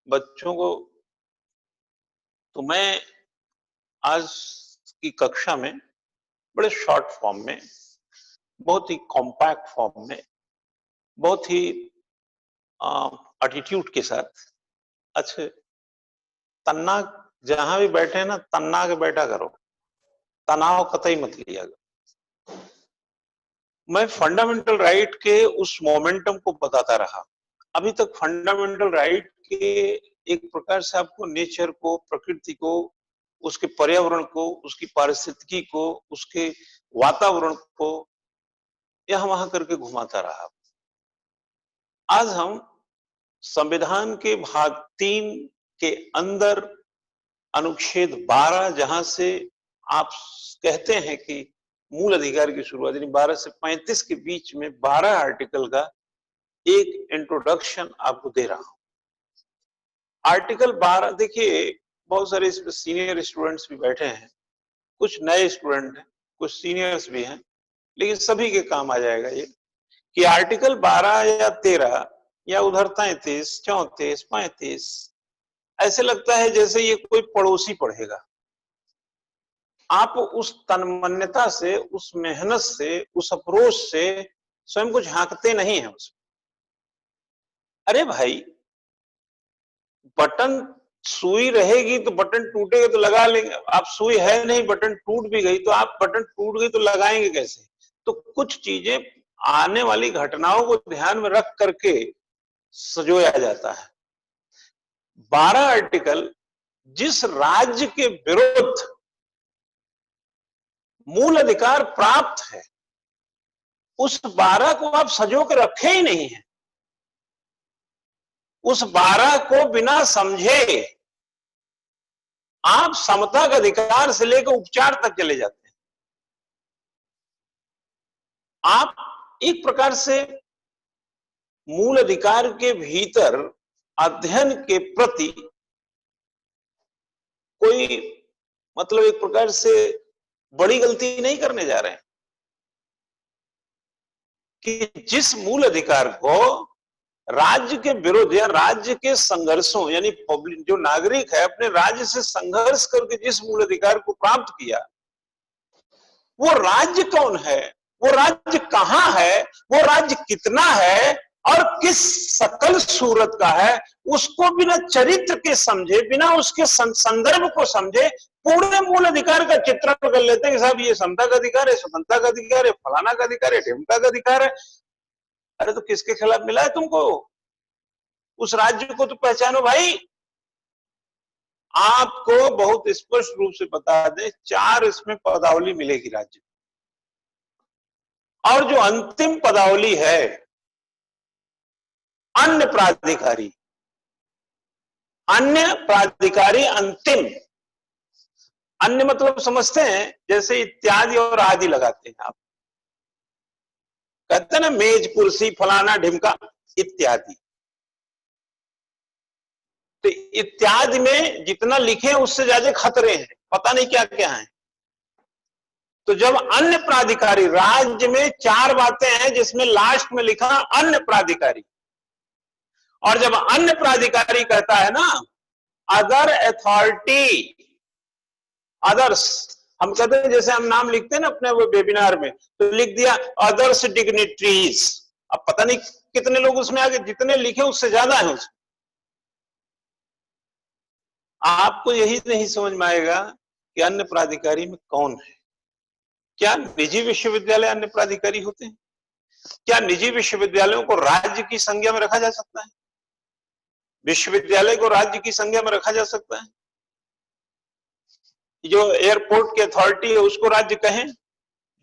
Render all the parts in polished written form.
बच्चों को तो मैं आज की कक्षा में बड़े शॉर्ट फॉर्म में, बहुत ही कॉम्पैक्ट फॉर्म में, बहुत ही एटीट्यूड के साथ अच्छे तन्ना जहां भी बैठे ना तन्ना के बैठा करो, तनाव कतई मत लिया करो। मैं फंडामेंटल राइट के उस मोमेंटम को बताता रहा। अभी तक फंडामेंटल राइट के एक प्रकार से आपको नेचर को, प्रकृति को, उसके पर्यावरण को, उसकी पारिस्थितिकी को, उसके वातावरण को यहां वहां करके घुमाता रहा। आज हम संविधान के भाग 3 के अंदर अनुच्छेद 12, जहां से आप कहते हैं कि मूल अधिकार की शुरुआत, यानी 12 से 35 के बीच में 12 आर्टिकल का एक इंट्रोडक्शन आपको दे रहा हूं। आर्टिकल 12 देखिए, बहुत सारे इसमें सीनियर स्टूडेंट्स भी बैठे हैं, कुछ नए स्टूडेंट हैं, कुछ सीनियर्स भी हैं, लेकिन सभी के काम आ जाएगा ये कि आर्टिकल 12 या 13 या उधर 33, 34, 35 ऐसे लगता है जैसे ये कोई पड़ोसी पढ़ेगा। आप उस तन्मयता से, उस मेहनत से, उस अप्रोच से स्वयं को झांकते नहीं है उसमें। अरे भाई, बटन सुई रहेगी तो बटन टूटेगा तो लगा लेंगे, आप सुई है नहीं, बटन टूट भी गई तो आप बटन टूट गई तो लगाएंगे कैसे? तो कुछ चीजें आने वाली घटनाओं को ध्यान में रख करके सजोया जाता है। 12 आर्टिकल जिस राज्य के विरुद्ध मूल अधिकार प्राप्त है, उस 12 को आप सजो के रखे ही नहीं है। उस 12 को बिना समझे आप समता का अधिकार से लेकर उपचार तक चले जाते हैं। आप एक प्रकार से मूल अधिकार के भीतर अध्ययन के प्रति कोई मतलब एक प्रकार से बड़ी गलती नहीं करने जा रहे हैं कि जिस मूल अधिकार को राज्य के विरुद्ध या राज्य के संघर्षों, यानी पब्लिक जो नागरिक है अपने राज्य से संघर्ष करके जिस मूल अधिकार को प्राप्त किया, वो राज्य कौन है, वो राज्य कहां है, वो राज्य कितना है और किस सकल सूरत का है, उसको बिना चरित्र के समझे, बिना उसके संदर्भ को समझे पूरे मूल अधिकार का चित्रण कर लेते हैं कि साहब ये समता का अधिकार है, स्वतंत्रता का अधिकार है, फलाना का अधिकार है, ढिमका का अधिकार है। अरे तो किसके खिलाफ मिला है तुमको? उस राज्य को तो पहचानो भाई। आपको बहुत स्पष्ट रूप से बता दें, 4 इसमें पदावली मिलेगी राज्य, और जो अंतिम पदावली है अन्य प्राधिकारी, अन्य प्राधिकारी अंतिम। अन्य मतलब समझते हैं जैसे इत्यादि और आदि लगाते हैं आप, कहते हैं ना मेज कुर्सी फलाना ढिमका इत्यादि। तो इत्यादि में जितना लिखे उससे ज्यादा खतरे हैं, पता नहीं क्या क्या है। तो जब अन्य प्राधिकारी, राज्य में 4 बातें हैं जिसमें लास्ट में लिखा अन्य प्राधिकारी, और जब अन्य प्राधिकारी कहता है ना अदर अथॉरिटी, अदर्स, हम कहते हैं जैसे हम नाम लिखते हैं ना अपने वो वेबिनार में, तो लिख दिया अदर्स डिग्निटरीज। अब पता नहीं कितने लोग उसमें आगे, जितने लिखे उससे ज्यादा है उसमें। आपको यही नहीं समझ में आएगा कि अन्य प्राधिकारी में कौन है। क्या निजी विश्वविद्यालय अन्य प्राधिकारी होते हैं? क्या निजी विश्वविद्यालयों को राज्य की संज्ञा में रखा जा सकता है? विश्वविद्यालय को राज्य की संज्ञा में रखा जा सकता है? जो एयरपोर्ट की अथॉरिटी है उसको राज्य कहें,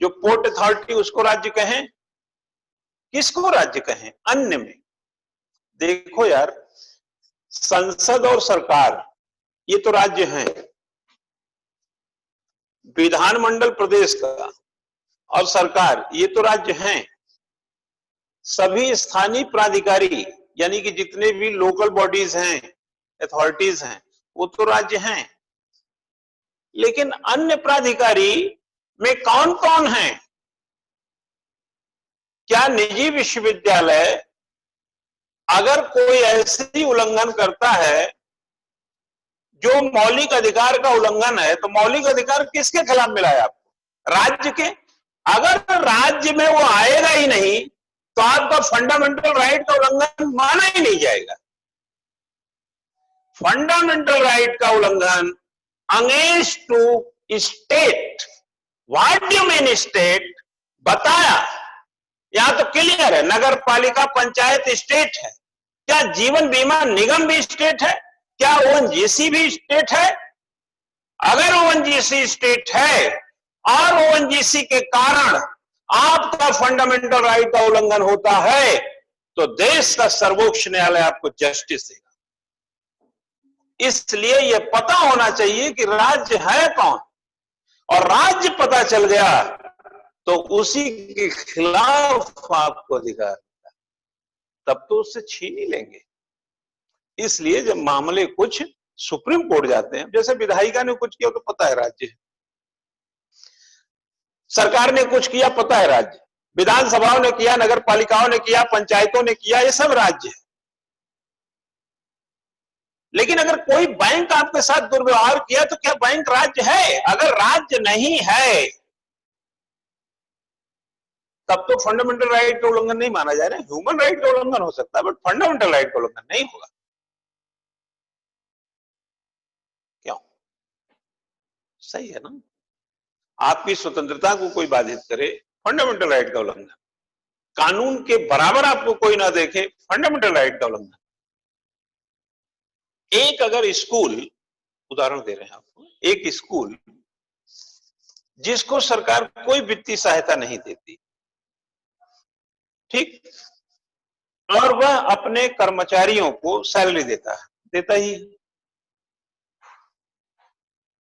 जो पोर्ट अथॉरिटी उसको राज्य कहें, किसको राज्य कहें? अन्य में देखो यार, संसद और सरकार ये तो राज्य हैं, विधानमंडल प्रदेश का और सरकार ये तो राज्य हैं, सभी स्थानीय प्राधिकारी यानी कि जितने भी लोकल बॉडीज हैं, अथॉरिटीज हैं, वो तो राज्य हैं। लेकिन अन्य प्राधिकारी में कौन कौन है? क्या निजी विश्वविद्यालय अगर कोई ऐसी उल्लंघन करता है जो मौलिक अधिकार का उल्लंघन है, तो मौलिक अधिकार किसके खिलाफ मिला है आपको? राज्य के। अगर राज्य में वो आएगा ही नहीं तो आपका फंडामेंटल राइट का उल्लंघन माना ही नहीं जाएगा। फंडामेंटल राइट का उल्लंघन against to state, what do you mean state, बताया। यहां तो क्लियर है, नगर पालिका पंचायत स्टेट है। क्या जीवन बीमा निगम भी स्टेट है? क्या ओएनजीसी भी स्टेट है? अगर ओएनजीसी स्टेट है और ओएनजीसी के कारण आपका फंडामेंटल राइट का उल्लंघन होता है, तो देश का सर्वोच्च न्यायालय आपको जस्टिस देगा। इसलिए यह पता होना चाहिए कि राज्य है कौन, और राज्य पता चल गया तो उसी के खिलाफ आपको अधिकार, तब तो उससे छीन ही लेंगे। इसलिए जब मामले कुछ सुप्रीम कोर्ट जाते हैं, जैसे विधायिका ने कुछ किया तो पता है राज्य है, सरकार ने कुछ किया पता है राज्य, विधानसभाओं ने किया, नगर पालिकाओं ने किया, पंचायतों ने किया, ये सब राज्य है। लेकिन अगर कोई बैंक आपके साथ दुर्व्यवहार किया तो क्या बैंक राज्य है? अगर राज्य नहीं है तब तो फंडामेंटल राइट का उल्लंघन नहीं माना जा रहा है। ह्यूमन राइट का उल्लंघन हो सकता है, बट फंडामेंटल राइट का उल्लंघन नहीं होगा। क्यों? सही है ना? आपकी स्वतंत्रता को कोई बाधित करे, फंडामेंटल राइट का उल्लंघन। कानून के बराबर आपको कोई ना देखे, फंडामेंटल राइट का उल्लंघन। एक अगर स्कूल, उदाहरण दे रहे हैं आपको, एक स्कूल जिसको सरकार कोई वित्तीय सहायता नहीं देती, ठीक, और वह अपने कर्मचारियों को सैलरी देता ही,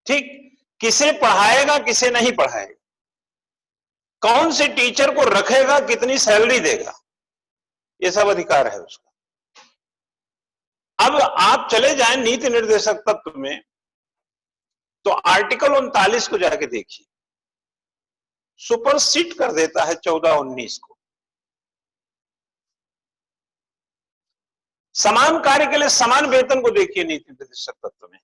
ठीक, किसे पढ़ाएगा किसे नहीं पढ़ाएगा, कौन से टीचर को रखेगा, कितनी सैलरी देगा, ये सब अधिकार है उसका। अब आप चले जाएं नीति निर्देशक तत्व में, तो आर्टिकल 39 को जाके देखिए, सुपरसीड कर देता है 14-19 को। समान कार्य के लिए समान वेतन को देखिए नीति निर्देशक तत्व में।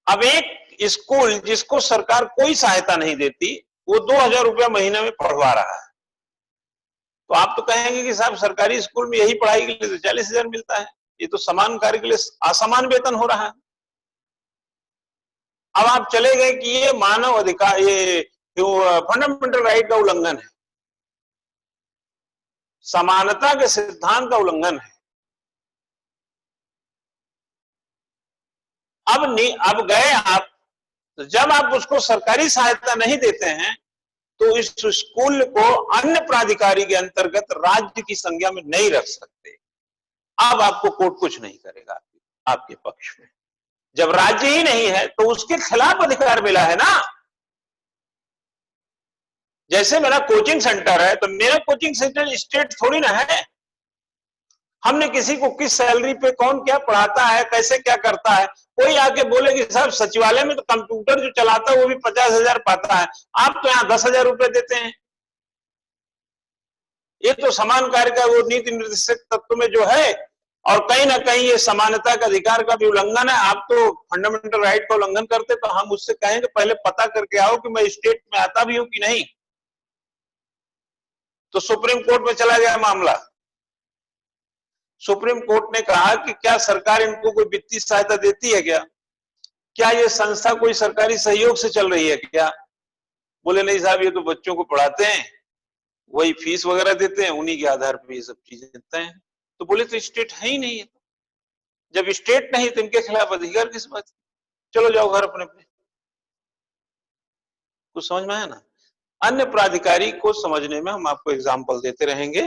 अब एक स्कूल जिसको सरकार कोई सहायता नहीं देती, वो 2000 रुपया महीने में पढ़वा रहा है, तो आप तो कहेंगे कि साहब सरकारी स्कूल में यही पढ़ाई के लिए तो 40,000 मिलता है, ये तो समान कार्य के लिए असमान वेतन हो रहा है। अब आप चले गए कि ये मानव अधिकार, ये फंडामेंटल राइट का उल्लंघन है, समानता के सिद्धांत का उल्लंघन है। अब गए आप, तो जब आप उसको सरकारी सहायता नहीं देते हैं तो इस स्कूल को अन्य प्राधिकारी के अंतर्गत राज्य की संज्ञा में नहीं रख सकते। अब आपको कोर्ट कुछ नहीं करेगा आपके पक्ष में। जब राज्य ही नहीं है तो उसके खिलाफ अधिकार मिला है ना। जैसे मेरा कोचिंग सेंटर है, तो मेरा कोचिंग सेंटर स्टेट थोड़ी ना है। हमने किसी को किस सैलरी पे कौन क्या पढ़ाता है, कैसे क्या करता है, कोई आके बोले कि साहब सचिवालय में तो कंप्यूटर जो चलाता है वो भी 50,000 पाता है, आप तो यहां 10,000 रुपए देते हैं। ये तो समान कार्य का वो नीति निर्देशक तत्व में जो है, और कहीं ना कहीं ये समानता का अधिकार का भी उल्लंघन है। आप तो फंडामेंटल राइट का उल्लंघन करते, तो हम उससे कहेंगे पहले पता करके आओ कि मैं स्टेट में आता भी हूं कि नहीं। तो सुप्रीम कोर्ट में चला गया मामला। सुप्रीम कोर्ट ने कहा कि क्या सरकार इनको कोई वित्तीय सहायता देती है क्या ये संस्था कोई सरकारी सहयोग से चल रही है क्या? बोले नहीं साहब, ये तो बच्चों को पढ़ाते हैं, वही फीस वगैरह देते हैं, उन्हीं के आधार पर ये सब चीजें देते हैं। तो बोले तो स्टेट है ही नहीं है। जब स्टेट नहीं तो इनके खिलाफ अधिकार किस बात की? चलो जाओ घर अपने अपने। कुछ समझ में आया ना? अन्य प्राधिकारी को समझने में हम आपको एग्जाम्पल देते रहेंगे,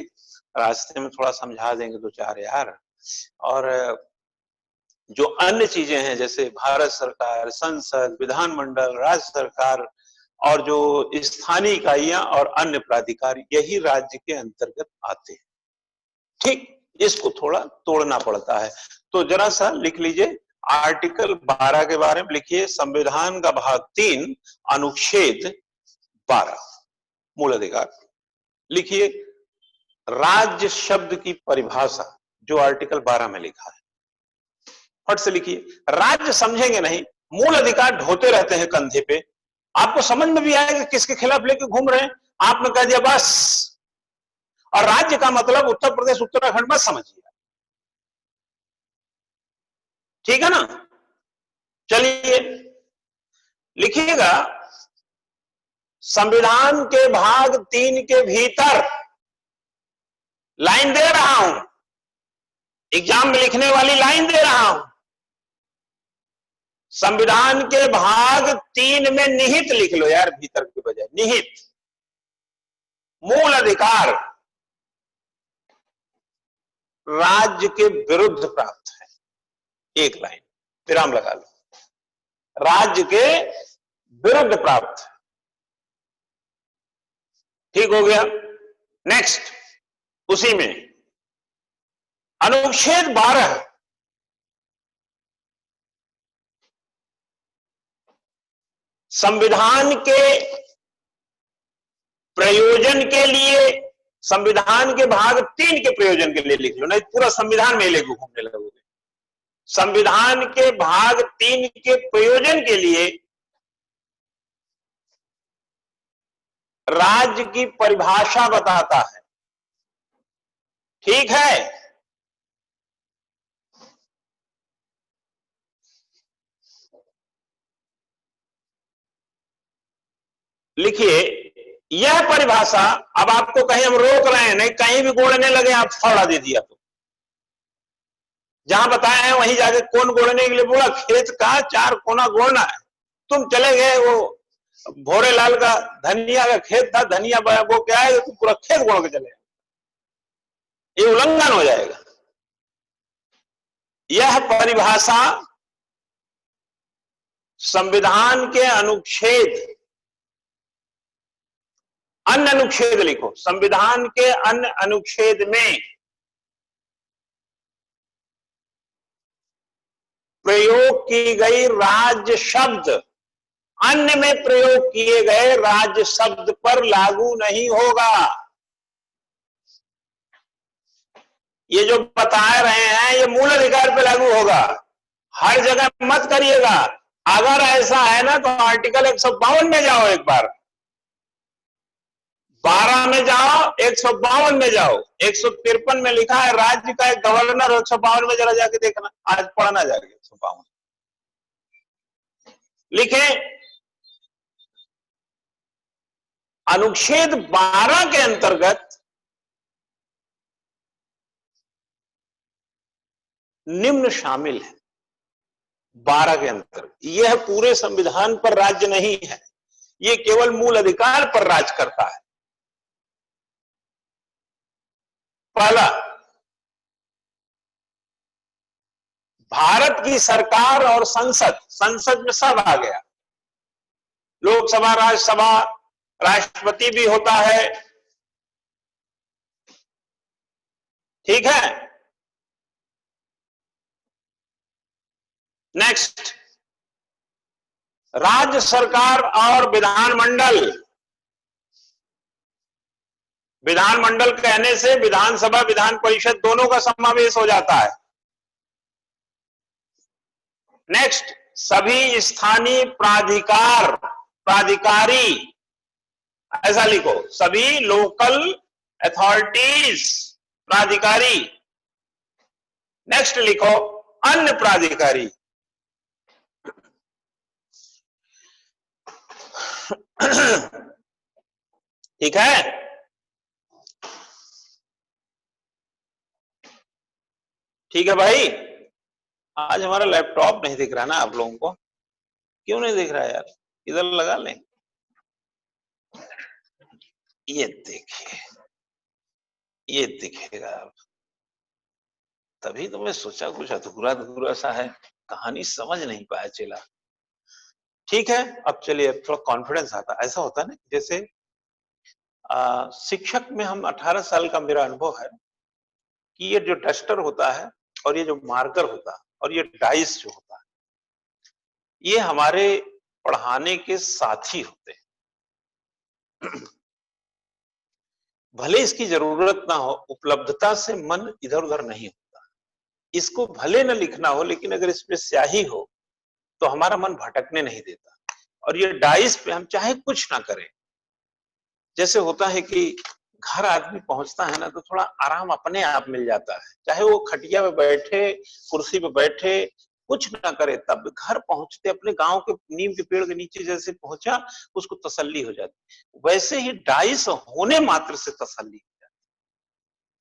रास्ते में थोड़ा समझा देंगे 2-4 यार। और जो अन्य चीजें हैं जैसे भारत सरकार, संसद, विधानमंडल, राज्य सरकार और जो स्थानीय इकाइयां और अन्य प्राधिकार, यही राज्य के अंतर्गत आते हैं। ठीक, इसको थोड़ा तोड़ना पड़ता है। तो जरा सा लिख लीजिए, आर्टिकल 12 के बारे में लिखिए, संविधान का भाग 3 अनुच्छेद 12 मूल अधिकार लिखिए। राज्य शब्द की परिभाषा जो आर्टिकल 12 में लिखा है, फट से लिखिए। राज्य समझेंगे नहीं, मूल अधिकार ढोते रहते हैं कंधे पे, आपको समझ में भी आएगा किसके खिलाफ लेके घूम रहे हैं। आपने कह दिया बस, और राज्य का मतलब उत्तर प्रदेश उत्तराखंड मत समझिए, ठीक है ना। चलिए लिखिएगा, संविधान के भाग 3 के भीतर, लाइन दे रहा हूं, एग्जाम में लिखने वाली लाइन दे रहा हूं, संविधान के भाग 3 में निहित लिख लो यार, भीतर के बजाय निहित, मूल अधिकार राज्य के विरुद्ध प्राप्त है, एक लाइन विराम लगा लो, राज्य के विरुद्ध प्राप्त है, ठीक हो गया। नेक्स्ट, उसी में अनुच्छेद 12, संविधान के प्रयोजन के लिए, संविधान के भाग 3 के प्रयोजन के लिए लिख लो, नहीं पूरा संविधान में लेके घूमने लगोगे। संविधान के भाग 3 के प्रयोजन के लिए राज्य की परिभाषा बताता है, ठीक है। लिखिए, यह परिभाषा, अब आपको कहीं हम रोक रहे हैं नहीं, कहीं भी गोड़ने लगे आप फौड़ा दे दिया तो, जहां बताया है वहीं जाके कौन गोड़ने के लिए बोला, खेत का 4 कोना गोड़ना है, तुम चले गए वो भोरे लाल का धनिया का खेत था, धनिया वो क्या है, तुम पूरा खेत गोड़ के चले, ये उल्लंघन हो जाएगा। यह परिभाषा संविधान के अनुच्छेद, अन्य अनुच्छेद लिखो, संविधान के अन्य अनुच्छेद में प्रयोग की गई राज्य शब्द, अन्य में प्रयोग किए गए राज्य शब्द पर लागू नहीं होगा। ये जो बता रहे हैं ये मूल अधिकार पर लागू होगा, हर जगह मत करिएगा। अगर ऐसा है ना तो आर्टिकल 152 में जाओ, एक बार 12 में जाओ, 152 में जाओ, 153 में लिखा है राज्य का एक गवर्नर, 152 में जरा जाके देखना, आज पढ़ना जाके 152 लिखे। अनुच्छेद 12 के अंतर्गत निम्न शामिल है, 12 के अंतर्गत, यह पूरे संविधान पर राज्य नहीं है, यह केवल मूल अधिकार पर राज करता है। पहला, भारत की सरकार और संसद, संसद में सब आ गया, लोकसभा, राज्यसभा, राष्ट्रपति भी होता है, ठीक है। नेक्स्ट, राज्य सरकार और विधानमंडल, विधानमंडल कहने से विधानसभा, विधान परिषद दोनों का समावेश हो जाता है। नेक्स्ट, सभी स्थानीय प्राधिकार, प्राधिकारी, ऐसा लिखो, सभी लोकल अथॉरिटीज, प्राधिकारी। नेक्स्ट लिखो, अन्य प्राधिकारी। ठीक है, ठीक है भाई। आज हमारा लैपटॉप नहीं दिख रहा ना आप लोगों को, क्यों नहीं दिख रहा यार, इधर लगा लें। ये देखिए, ये दिखेगा अब, तभी तो मैं सोचा कुछ अधूरा अधूरा सा है, कहानी समझ नहीं पाया चला। ठीक है, अब चलिए थोड़ा कॉन्फिडेंस आता, ऐसा होता है ना जैसे शिक्षक में हम 18 साल का मेरा अनुभव है कि ये जो डस्टर होता है और ये जो मार्कर होता है और ये डाइस जो होता है, ये हमारे पढ़ाने के साथी होते हैं। भले इसकी जरूरत ना हो, उपलब्धता से मन इधर उधर नहीं होता। इसको भले न लिखना हो, लेकिन अगर इसमें स्याही हो तो हमारा मन भटकने नहीं देता। और ये डाइस पे हम चाहे कुछ ना करें, जैसे होता है कि घर आदमी पहुंचता है ना तो थोड़ा आराम अपने आप मिल जाता है, चाहे वो खटिया पे बैठे, कुर्सी पे बैठे, कुछ ना करे, तब घर पहुंचते अपने गांव के नीम के पेड़ के नीचे जैसे पहुंचा, उसको तसल्ली हो जाती। वैसे ही डाइस होने मात्र से तसल्ली हो जाती।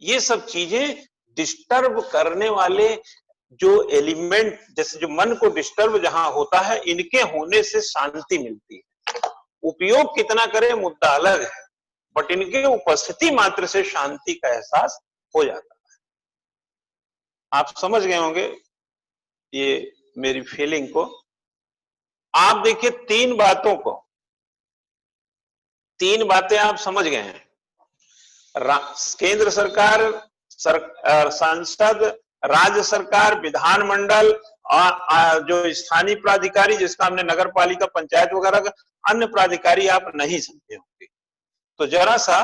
ये सब चीजें डिस्टर्ब करने वाले जो एलिमेंट, जैसे जो मन को डिस्टर्ब जहां होता है, इनके होने से शांति मिलती है। उपयोग कितना करें मुद्दा अलग है, बट इनके उपस्थिति मात्र से शांति का एहसास हो जाता है। आप समझ गए होंगे ये मेरी फीलिंग को। आप देखिए तीन बातें आप समझ गए हैं। केंद्र सरकार, संसद, राज्य सरकार, विधानमंडल और जो स्थानीय प्राधिकारी, जिसका हमने नगर पालिका, पंचायत वगैरह का, अन्य प्राधिकारी आप नहीं समझे होंगे, तो जरा सा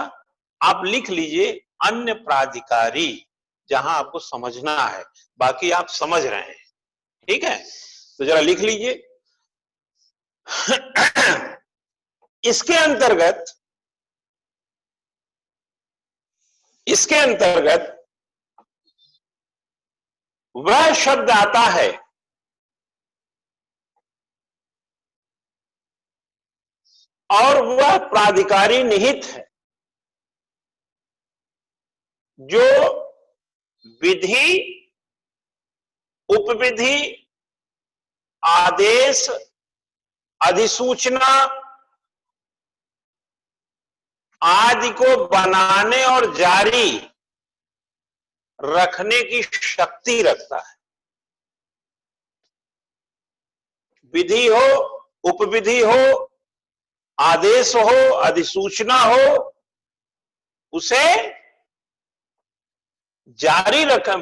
आप लिख लीजिए अन्य प्राधिकारी, जहां आपको समझना है, बाकी आप समझ रहे हैं, ठीक है, तो जरा लिख लीजिए। इसके अंतर्गत वह शब्द आता है और वह प्राधिकारी निहित है जो विधि, उपविधि, आदेश, अधिसूचना आदि को बनाने और जारी रखने की शक्ति रखता है। विधि हो, उपविधि हो, आदेश हो, अधिसूचना हो, उसे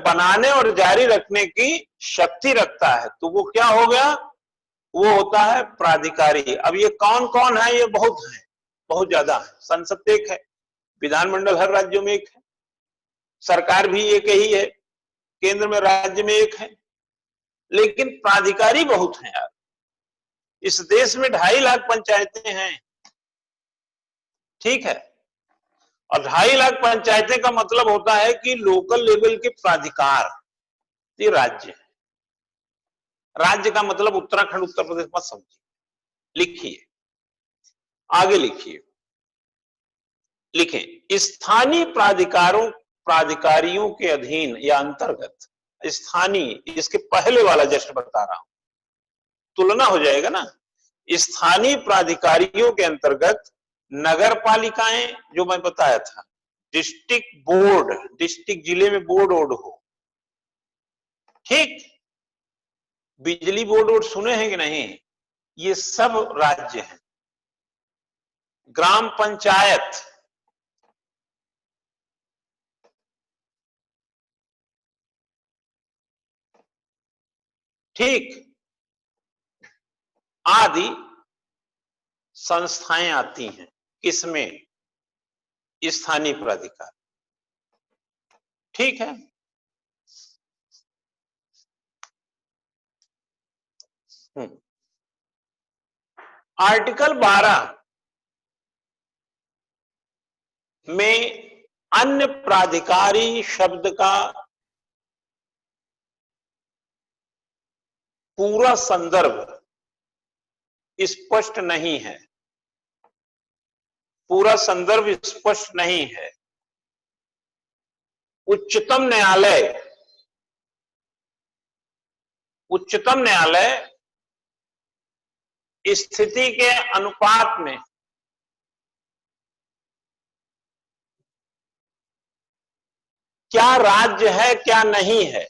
बनाने और जारी रखने की शक्ति रखता है। तो वो क्या हो गया? वो होता है प्राधिकारी। अब ये कौन कौन है? ये बहुत है, बहुत ज्यादा है। संसद एक है, विधानमंडल हर राज्यों में एक है, सरकार भी एक ही है, केंद्र में, राज्य में एक है, लेकिन प्राधिकारी बहुत हैं यार। इस देश में 2.5 लाख पंचायतें हैं, ठीक है, और 2.5 लाख पंचायतें का मतलब होता है कि लोकल लेवल के प्राधिकार, ये राज्य है। राज्य का मतलब उत्तराखंड, उत्तर प्रदेश मत समझिए। लिखिए, आगे लिखिए, लिखें, स्थानीय प्राधिकारियों के अधीन या अंतर्गत, स्थानीय, इसके पहले वाला जस्ट बता रहा हूं, तुलना हो जाएगा ना। स्थानीय प्राधिकारियों के अंतर्गत नगर पालिकाएं, जो मैं बताया था, डिस्ट्रिक्ट बोर्ड, डिस्ट्रिक्ट जिले में बोर्ड हो, ठीक, बिजली बोर्ड सुने हैं कि नहीं? ये सब राज्य हैं। ग्राम पंचायत, ठीक, आदि संस्थाएं आती हैं किसमें? स्थानीय प्राधिकार, ठीक है। आर्टिकल 12 में अन्य प्राधिकारी शब्द का पूरा संदर्भ स्पष्ट नहीं है, पूरा संदर्भ स्पष्ट नहीं है। उच्चतम न्यायालय स्थिति के अनुपात में क्या राज्य है क्या नहीं है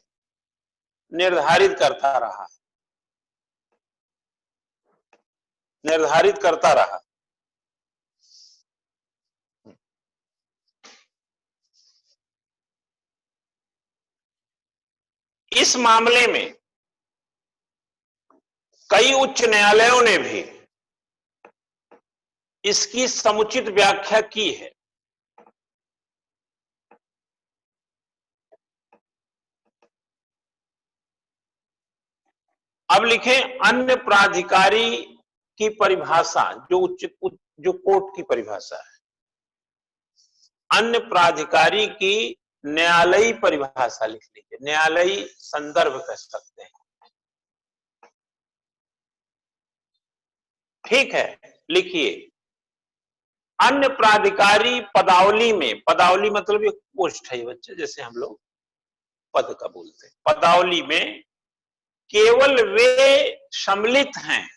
निर्धारित करता रहा। इस मामले में कई उच्च न्यायालयों ने भी इसकी समुचित व्याख्या की है। अब लिखें अन्य प्राधिकारी की परिभाषा, जो कोर्ट की परिभाषा है, अन्य प्राधिकारी की न्यायालयी परिभाषा लिख लीजिए, न्यायालयी संदर्भ कह सकते हैं। ठीक है, लिखिए अन्य प्राधिकारी पदावली में, पदावली मतलब एक पोस्ट है बच्चे, जैसे हम लोग पद का बोलते हैं, पदावली में केवल वे सम्मिलित हैं,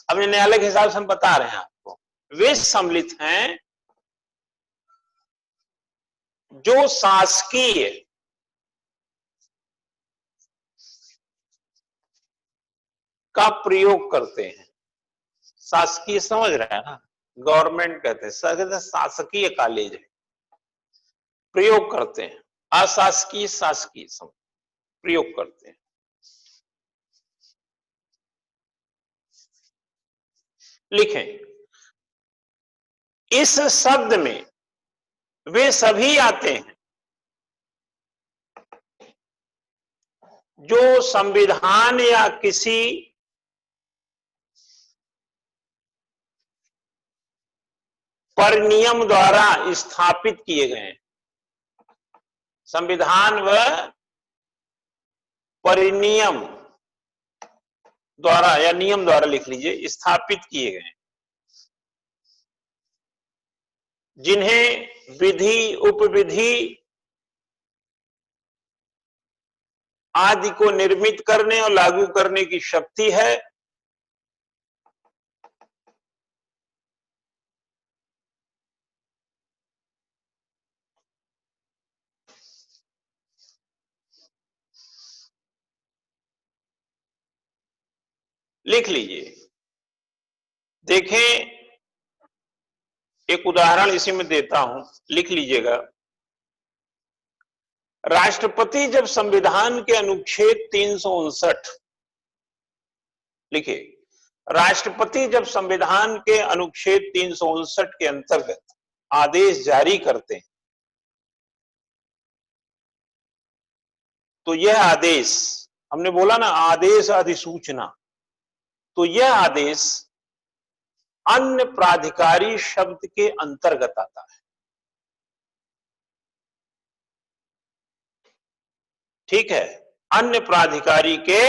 अपने न्यायालय के हिसाब से हम बता रहे हैं आपको, वे सम्मिलित हैं जो शासकीय का प्रयोग करते हैं। शासकीय समझ रहे हैं ना, गवर्नमेंट कहते हैं, शासकीय कॉलेज है, प्रयोग करते हैं, अशासकीय शासकीय प्रयोग करते हैं। लिखें इस शब्द में वे सभी आते हैं जो संविधान या किसी परिनियम द्वारा स्थापित किए गए हैं। संविधान व परिनियम द्वारा या नियम द्वारा लिख लीजिए, स्थापित किए गए हैं, जिन्हें विधि उपविधि आदि को निर्मित करने और लागू करने की शक्ति है, लिख लीजिए। देखें एक उदाहरण इसी में देता हूं, लिख लीजिएगा। राष्ट्रपति जब संविधान के अनुच्छेद 359, लिखिए राष्ट्रपति जब संविधान के अनुच्छेद 359 के अंतर्गत आदेश जारी करते हैं, तो यह आदेश, हमने बोला ना आदेश अधिसूचना, तो यह आदेश अन्य प्राधिकारी शब्द के अंतर्गत आता है। ठीक है, अन्य प्राधिकारी के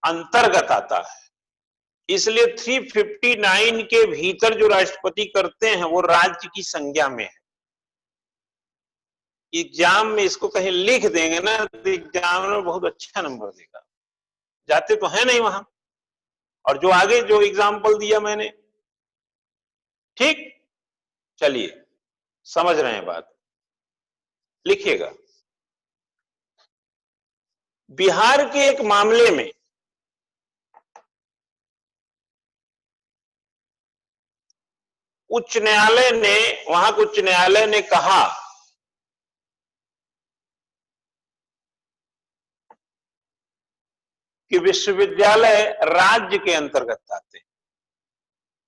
अंतर्गत आता है, इसलिए 359 के भीतर जो राष्ट्रपति करते हैं वो राज्य की संज्ञा में है। एग्जाम में इसको कहीं लिख देंगे ना तो एग्जाम में बहुत अच्छा नंबर देगा, जाते तो है नहीं वहां, और जो आगे जो एग्जाम्पल दिया मैंने, ठीक, चलिए समझ रहे हैं बात, लिखिएगा। बिहार के एक मामले में उच्च न्यायालय ने, वहां के उच्च न्यायालय ने कहा कि विश्वविद्यालय राज्य के अंतर्गत आते हैं,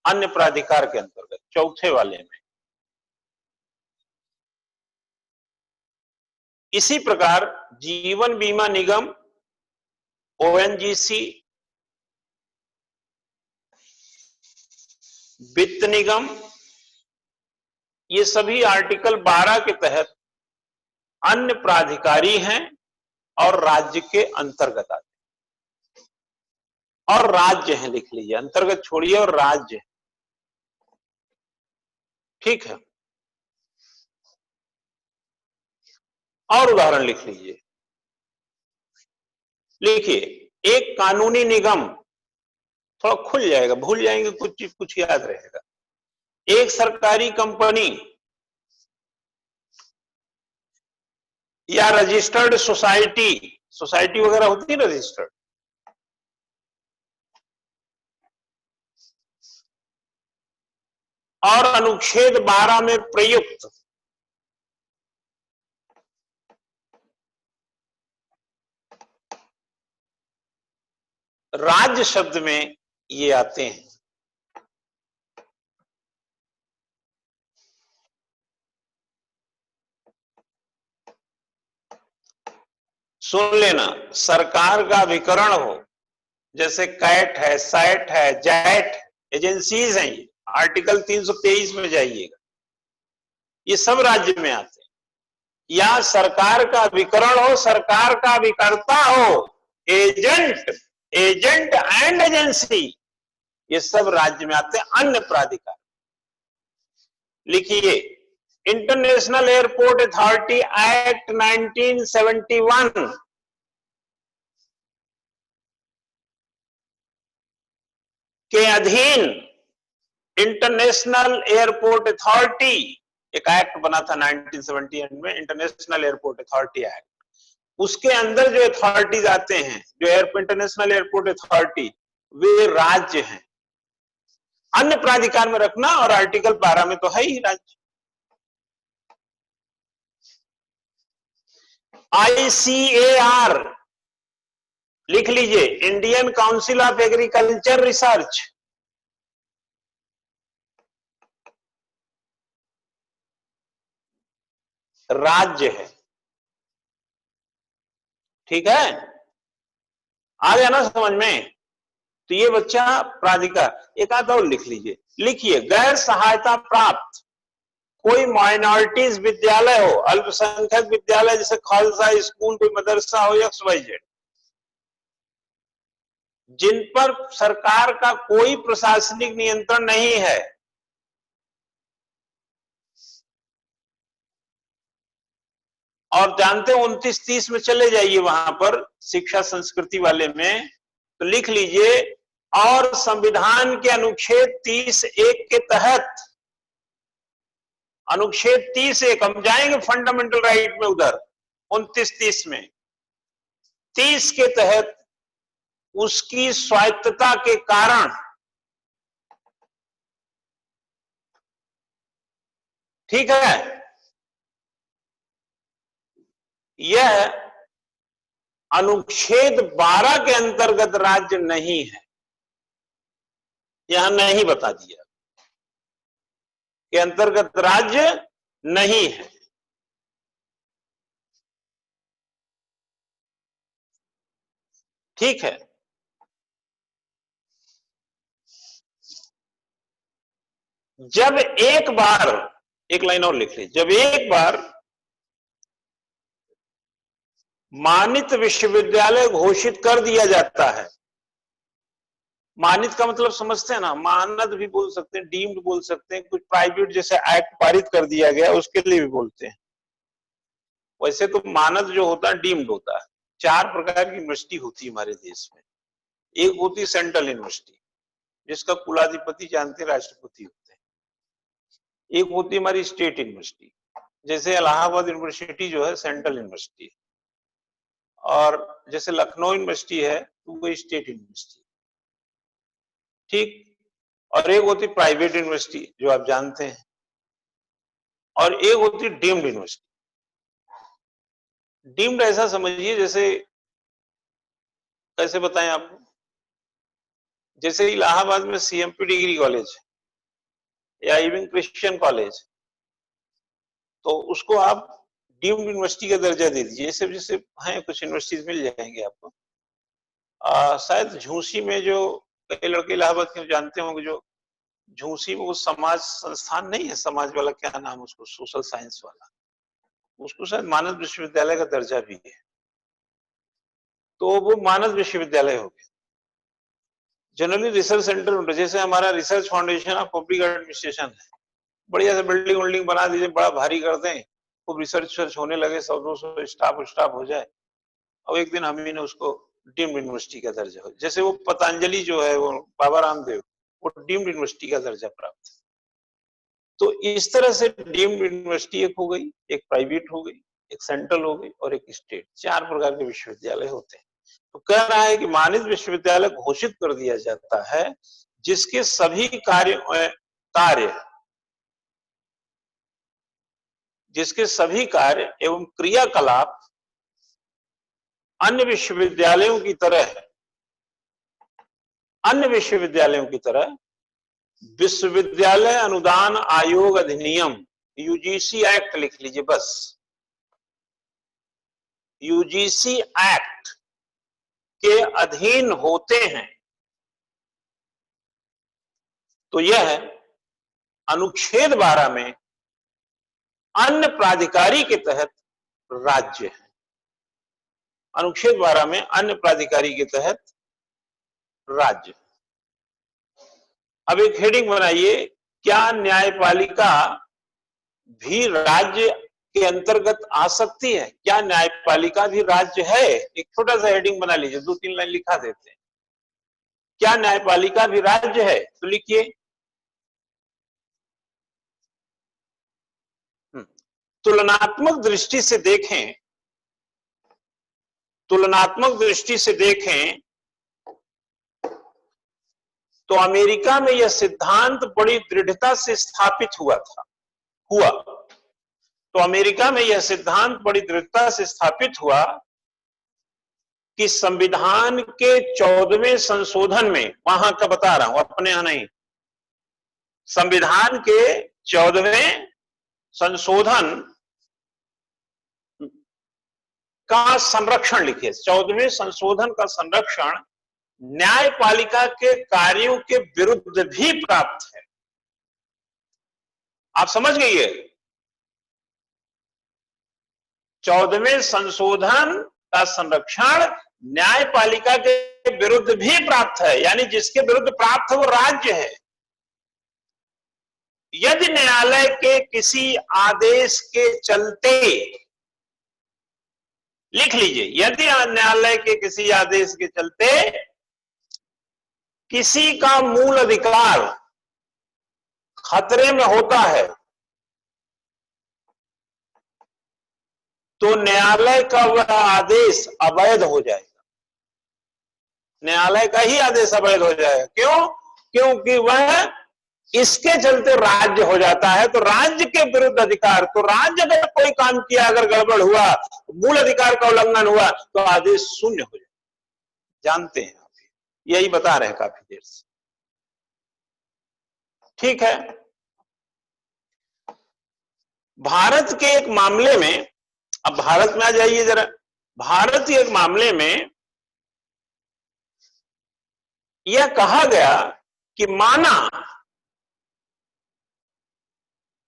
अन्य प्राधिकार के अंतर्गत, चौथे वाले में। इसी प्रकार जीवन बीमा निगम, ओएनजीसी, वित्त निगम, ये सभी आर्टिकल 12 के तहत अन्य प्राधिकारी हैं और राज्य के अंतर्गत आते हैं, और राज्य है, लिख लीजिए, अंतर्गत छोड़िए और राज्य है। ठीक है, और उदाहरण लिख लीजिए। लिखिए एक कानूनी निगम, थोड़ा खुल जाएगा, भूल जाएंगे कुछ चीज, कुछ याद रहेगा। एक सरकारी कंपनी या रजिस्टर्ड सोसाइटी, सोसाइटी वगैरह होती है ना रजिस्टर्ड, और अनुच्छेद 12 में प्रयुक्त राज्य शब्द में ये आते हैं। सुन लेना, सरकार का अभिकरण हो, जैसे कैट है, सैट है, जैट, एजेंसीज हैं, ये आर्टिकल 323 में जाइएगा, ये सब राज्य में आते हैं। या सरकार का अभिकरण हो, सरकार का अभिकर्ता हो, एजेंट एंड एजेंसी, ये सब राज्य में आते हैं। अन्य प्राधिकार लिखिए, इंटरनेशनल एयरपोर्ट अथॉरिटी एक्ट 1971 के अधीन इंटरनेशनल एयरपोर्ट अथॉरिटी एक एक्ट बना था 1971 में, इंटरनेशनल एयरपोर्ट अथॉरिटी एक्ट। उसके अंदर जो अथॉरिटीज आते हैं, जो इंटरनेशनल एयरपोर्ट अथॉरिटी, वे राज्य हैं। अन्य प्राधिकार में रखना, और आर्टिकल 12 में तो है ही राज्य। ICAR लिख लीजिए, Indian council of agriculture research, राज्य है। ठीक है, आ गया ना समझ में? तो ये बच्चा प्राधिकार। एक आधा और लिख लीजिए, लिखिए, गैर सहायता प्राप्त कोई माइनॉरिटीज विद्यालय हो, अल्पसंख्यक विद्यालय जैसे खालसा स्कूल, कोई मदरसा हो, XYZ, जिन पर सरकार का कोई प्रशासनिक नियंत्रण नहीं है, और जानते हो 29-30 में चले जाइए वहां पर शिक्षा संस्कृति वाले में, तो लिख लीजिए, और संविधान के अनुच्छेद 30(1) के तहत, अनुच्छेद 30(1), हम जाएंगे फंडामेंटल राइट में उधर 29-30 में, 30 के तहत उसकी स्वायत्तता के कारण, ठीक है, यह अनुच्छेद 12 के अंतर्गत राज्य नहीं है। यहां नहीं बता दिया के अंतर्गत राज्य नहीं है। ठीक है, जब एक बार, एक लाइन और लिख लीजिए, जब एक बार मानित विश्वविद्यालय घोषित कर दिया जाता है, मानित का मतलब समझते हैं ना, मानद भी बोल सकते हैं, डीम्ड बोल सकते हैं, कुछ प्राइवेट जैसे एक्ट पारित कर दिया गया उसके लिए भी बोलते हैं। वैसे तो मानद जो होता है डीम्ड होता है। 4 प्रकार की यूनिवर्सिटी होती है हमारे देश में। एक होती है सेंट्रल यूनिवर्सिटी, जिसका कुलाधिपति जानते राष्ट्रपति होते हैं। एक होती है हमारी स्टेट यूनिवर्सिटी, जैसे इलाहाबाद यूनिवर्सिटी जो है सेंट्रल यूनिवर्सिटी, और जैसे लखनऊ यूनिवर्सिटी है तो वो स्टेट यूनिवर्सिटी। ठीक, और एक होती प्राइवेट यूनिवर्सिटी जो आप जानते हैं, और एक होती डीम्ड यूनिवर्सिटी। डीम्ड ऐसा समझिए, जैसे कैसे बताएं आपको, जैसे इलाहाबाद में CMP डिग्री कॉलेज या इवन क्रिश्चियन कॉलेज, तो उसको आप डीम्ड यूनिवर्सिटी का दर्जा दे दीजिए। जैसे जैसे हैं कुछ यूनिवर्सिटीज मिल जाएंगे आपको। शायद झूसी में जो कई लड़के इलाहाबाद के जानते होंगे, जो झूसी में वो समाज संस्थान नहीं है, समाज वाला क्या नाम उसको, सोशल साइंस वाला, उसको शायद मानद विश्वविद्यालय का दर्जा भी है, तो वो मानद विश्वविद्यालय हो गया। जनरली रिसर्च सेंटर, जैसे हमारा research foundation of public administration है, बढ़िया से बिल्डिंग बना दीजिए, बड़ा भारी कर दें, खूब रिसर्च होने लगे, 100-200 स्टाफ हो जाए, और एक दिन हम ही ने उसको डीम्ड यूनिवर्सिटी का दर्जा हो। जैसे वो पतंजलि जो है, वो बाबा रामदेव, वो डीम्ड यूनिवर्सिटी का दर्जा प्राप्त है। तो इस तरह से डीम्ड यूनिवर्सिटी एक हो गई, एक प्राइवेट हो गई, एक सेंट्रल हो गई, और एक स्टेट। 4 प्रकार के विश्वविद्यालय होते हैं। तो कह रहा है कि मानित विश्वविद्यालय घोषित कर दिया जाता है जिसके सभी कार्य एवं क्रियाकलाप अन्य विश्वविद्यालयों की तरह विश्वविद्यालय अनुदान आयोग अधिनियम, UGC एक्ट लिख लीजिए बस, यूजीसी एक्ट के अधीन होते हैं तो यह अनुच्छेद 12 में अन्य प्राधिकारी के तहत राज्य है। अनुच्छेद 12 में अन्य प्राधिकारी के तहत राज्य। अब एक हेडिंग बनाइए, क्या न्यायपालिका भी राज्य के अंतर्गत आ सकती है? क्या न्यायपालिका भी राज्य है? एक छोटा सा हेडिंग बना लीजिए, 2-3 लाइन लिखा देते हैं। क्या न्यायपालिका भी राज्य है? तो लिखिए तुलनात्मक दृष्टि से देखें, तुलनात्मक दृष्टि से देखें तो अमेरिका में यह सिद्धांत बड़ी दृढ़ता से स्थापित हुआ। तो अमेरिका में यह सिद्धांत बड़ी दृढ़ता से स्थापित हुआ कि संविधान के 14वें संशोधन में, वहां का बता रहा हूं, अपने यहां नहीं, संविधान के 14वें संशोधन का संरक्षण लिखिए। 14वें संशोधन का संरक्षण न्यायपालिका के कार्यों के विरुद्ध भी प्राप्त है। आप समझ गए? 14वें संशोधन का संरक्षण न्यायपालिका के विरुद्ध भी प्राप्त है, यानी जिसके विरुद्ध प्राप्त है वो राज्य है। यदि न्यायालय के किसी आदेश के चलते, लिख लीजिए, यदि न्यायालय के किसी आदेश के चलते किसी का मूल अधिकार खतरे में होता है तो न्यायालय का वह आदेश अवैध हो जाएगा। न्यायालय का ही आदेश अवैध हो जाएगा। क्यों? क्योंकि वह इसके चलते राज्य हो जाता है। तो राज्य के विरुद्ध अधिकार, तो राज्य अगर कोई काम किया, अगर गड़बड़ हुआ, मूल अधिकार का उल्लंघन हुआ, तो आदेश शून्य हो जाए। जानते हैं आप, यही बता रहे हैं काफी देर से। ठीक है, भारत के एक मामले में, अब भारत में आ जाइए जरा। भारत के एक मामले में यह कहा गया कि माना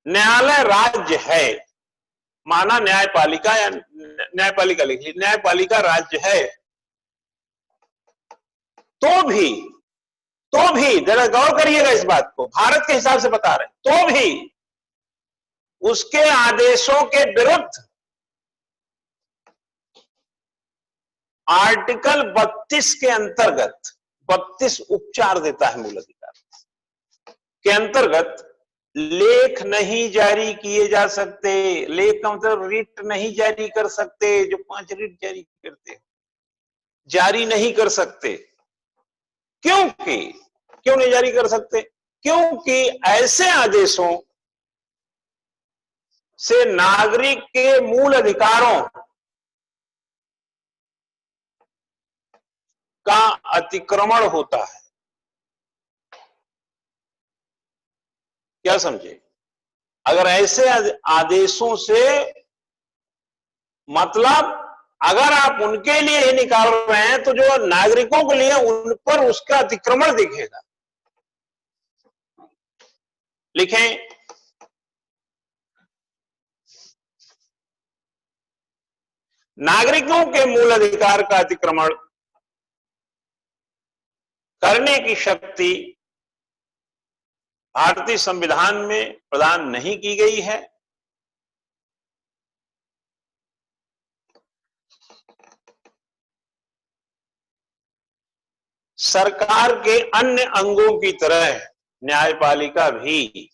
न्यायालय राज्य है, माना न्यायपालिका, या न्यायपालिका लिखिए, न्यायपालिका राज्य है, तो भी जरा गौर करिएगा इस बात को, भारत के हिसाब से बता रहे हैं, तो भी उसके आदेशों के विरुद्ध आर्टिकल 32 के अंतर्गत, 32 उपचार देता है मूल अधिकार के अंतर्गत, लेख नहीं जारी किए जा सकते। लेख का मतलब रिट नहीं जारी कर सकते, जो 5 रिट जारी करते हैं, जारी नहीं कर सकते। क्योंकि क्यों नहीं जारी कर सकते? क्योंकि ऐसे आदेशों से नागरिक के मूल अधिकारों का अतिक्रमण होता है। क्या समझे? अगर ऐसे आदेशों से, मतलब अगर आप उनके लिए ही निकाल रहे हैं तो जो नागरिकों के लिए, उन पर उसका अतिक्रमण दिखेगा। लिखें, नागरिकों के मूल अधिकार का अतिक्रमण करने की शक्ति भारतीय संविधान में प्रदान नहीं की गई है। सरकार के अन्य अंगों की तरह न्यायपालिका भी,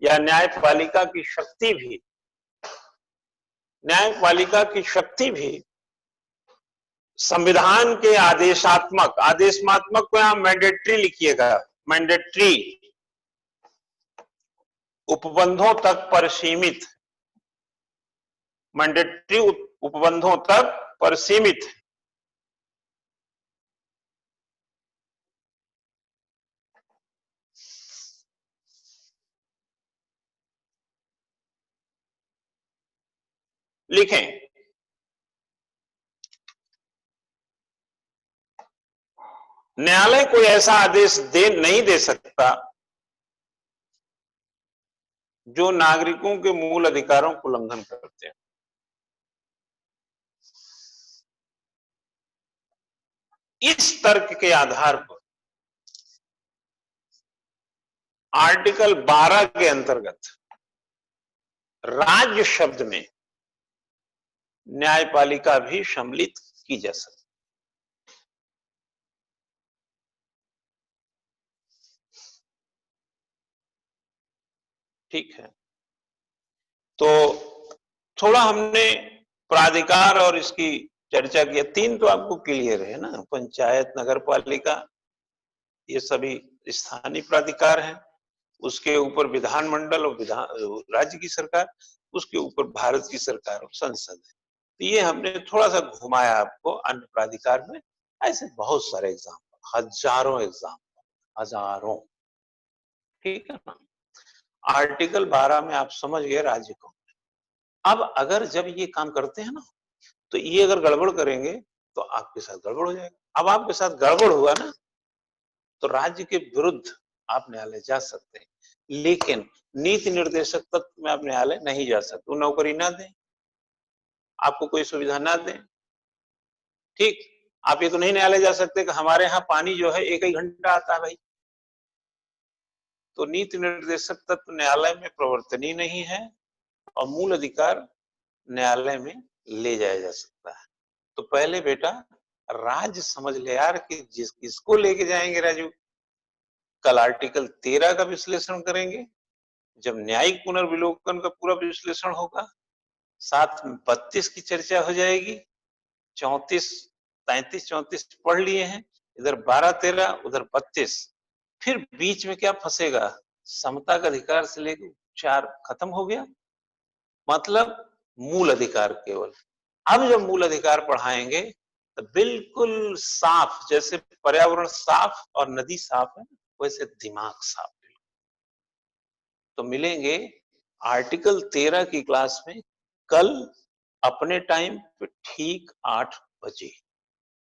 या न्यायपालिका की शक्ति भी, न्यायपालिका की शक्ति भी संविधान के आदेशात्मक, आदेशात्मक को यहां मैंडेटरी लिखिएगा, मैंडेटरी उपबंधों तक परिसीमित, मैंडेटरी उपबंधों तक परिसीमित है। लिखें, न्यायालय कोई ऐसा आदेश नहीं दे सकता जो नागरिकों के मूल अधिकारों को उल्लंघन करते हैं। इस तर्क के आधार पर आर्टिकल 12 के अंतर्गत राज्य शब्द में न्यायपालिका भी सम्मिलित की जा सकती। ठीक है, तो थोड़ा हमने प्राधिकार और इसकी चर्चा की। 3 तो आपको क्लियर है ना, पंचायत, नगर पालिका, ये सभी स्थानीय प्राधिकार हैं। उसके ऊपर विधानमंडल और राज्य की सरकार, उसके ऊपर भारत की सरकार और संसद है। तो ये हमने थोड़ा सा घुमाया आपको अन्य प्राधिकार में। ऐसे बहुत सारे एग्जाम्पल, हजारों एग्जाम्पल, हजारों। ठीक है ना। आर्टिकल 12 में आप समझ गए राज्य को। अब अगर जब ये काम करते हैं ना, तो ये अगर गड़बड़ करेंगे तो आपके साथ गड़बड़ हो जाएगा। अब आपके साथ गड़बड़ हुआ ना, तो राज्य के विरुद्ध आप न्यायालय जा सकते हैं, लेकिन नीति निर्देशक तत्व में आप न्यायालय नहीं जा सकते। वो नौकरी ना दें, आपको कोई सुविधा ना दें। ठीक, आप ये तो नहीं न्यायालय जा सकते कि हमारे यहाँ पानी जो है 1 घंटा आता है भाई। तो नीति निर्देशक तत्व न्यायालय में प्रवर्तनीय नहीं है और मूल अधिकार न्यायालय में ले जाया जा सकता है। तो पहले बेटा राज्य समझ ले यार कि किसको लेके जाएंगे राजू। कल आर्टिकल 13 का विश्लेषण करेंगे, जब न्यायिक पुनर्विलोकन का पूरा विश्लेषण होगा। साथ में 32 की चर्चा हो जाएगी। 34, 33, 34 पढ़ लिए हैं, इधर 12, 13, उधर 32। फिर बीच में क्या फंसेगा, समता का अधिकार से लेकर उपचार खत्म हो गया, मतलब मूल अधिकार केवल। अब जब मूल अधिकार पढ़ाएंगे तो बिल्कुल साफ, जैसे पर्यावरण साफ और नदी साफ है, वैसे दिमाग साफ। तो मिलेंगे आर्टिकल 13 की क्लास में कल अपने टाइम पे ठीक 8 बजे।